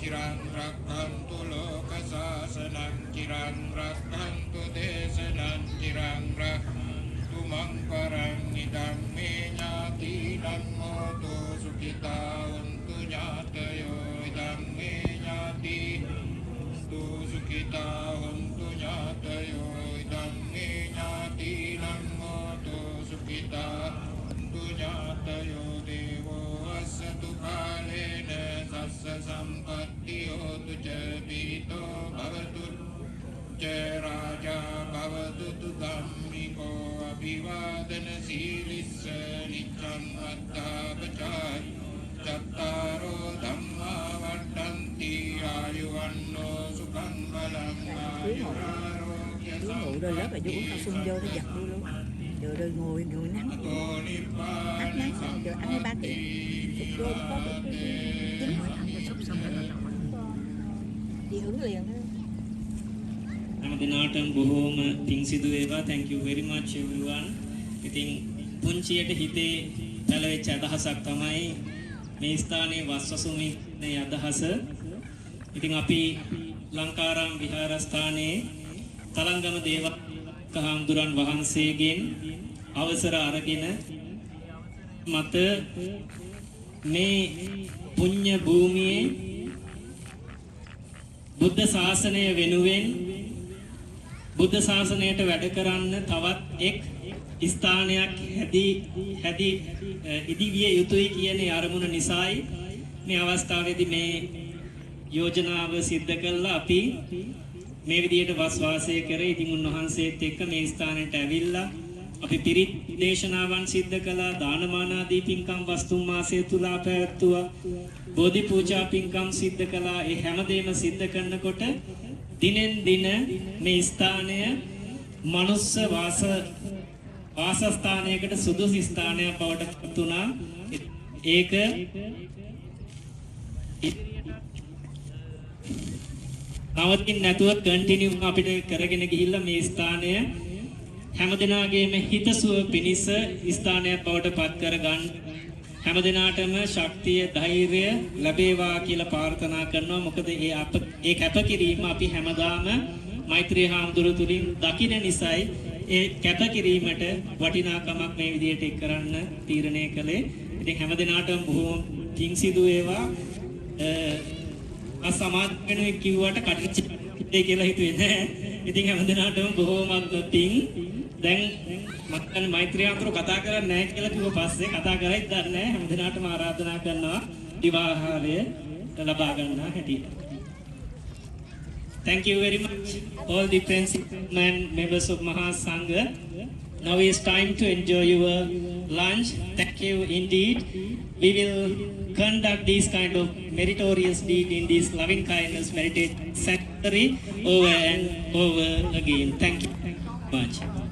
चिरं रक्षन्तु लोकशासनं चिरं रक्षन्तु देशनं चिरं रक्षन्तु मं परं इदं मे ज्ञातीनां मोदो सुखितावन्तु ज्ञातयो इदं मे ज्ञातीस्तु सुखितावन्तु ज्ञातयो इदं मे ज्ञातीनां मोदो सुखितावन्तु ज्ञातयो देवो असतु कालेन सस्य सम्पत्तियोतु च पीतो भवतु च राजा भवतु तु धार्मिको अभिवादनशीलिस्स नित्यम् अद्धापचारि चत्तारो धम्मा वर्धन्ति आयुवन्नो सुखं बलं आयुरारोग्य ngủ rồi lớp là vô uống cao sung vô nó giật đi luôn. Rồi ngồi nắng hắt nắng xong rồi anh ấy ba tiếng vô có dính mỗi ăn rồi xúc xong rồi đi hướng liền đó. හැමදිනාටම බොහෝම පිං සිදු වේවා. Thank you very much everyone. ඉතින් පුංචියට හිතේ පැලවෙච්ච අදහසක් තමයි මේ ස්ථානයේ වස්වසුමිනේ අදහස. ඉතින් අපි ලංකාරාම විහාරස්ථානයේ තලංගම දේවහාමුදුරන් වහන්සේගෙන් අවසර අරගෙන මත මේ පුණ්‍ය භූමියේ බුද්ධ ශාසනය වෙනුවෙන් බුද්ධ ශාසනයට වැඩ කරන්න තවත් එක් ස්ථානයක් හැදී ඉදිවිය යුතුයි කියන අරමුණ නිසායි මේ අවස්ථාවේදී මේ යෝජනාව සිද්ධ කළා. අපි මේ විදියට වස් වාසය කරේ. ඉතින් උන්වහන්සේත් එක්ක මේ ස්ථානයට ඇවිල්ලා අපි පිරිත් දේශනාවන් සිද්ධ කළා. දානමාන ආදී පින්කම් වස්තුන් මාසය තුල පැවැත්තුවා. බෝධි පූජා පින්කම් සිද්ධ කළා. ඒ හැමදේම සිද්ධ කරනකොට දිනෙන් දින මේ ස්ථානය මනුස්ස වාසස්ථානයකට සුදුසු ස්ථානයක් බවට පත් වුණා. ඒක නවතින් නැතුව කන්ටිනියු අපිට කරගෙන ගිහිල්ලා මේ ස්ථානය හැමදෙනාගේම හිතසුව පිණිස ස්ථානයක් බවට පත් කරගන්න හැමදෙනාටම ශක්තිය ධෛර්යය ලැබේවා කියලා ප්‍රාර්ථනා කරනවා. මොකද ඒ කැපකිරීම අපි හැමදාම මෛත්‍රී හාමුදුරු තුලින් දකින නිසායි ඒ කැපකිරීමට වටිනාකමක් මේ විදිහට එක් කරන්න තීරණය කළේ. ඉතින් හැමදෙනාටම බොහොම පිං සිදු වේවා. අසමාජ වෙනුවෙන් කිව්වට කටිච්චේ කියලා හිතුවේ නෑ. ඉතින් හැමදෙනාටම බොහොම පිං. දැන් මම මෛත්‍රී අතර කතා කරන්නේ නැහැ කියලා කිව්ව පස්සේ කතා කරයිද දන්නේ නැහැ. හැමදෙනාටම ආරාධනා කරනවා දිවාහාරය ලබා ගන්න හැටියට. Thank you very much all the friends and members of Maha Sangha. Now it's time to enjoy your lunch. Thank you indeed. We will conduct this kind of meritorious deed in this loving kindness meditation sanctuary over and over again. Thank you very much.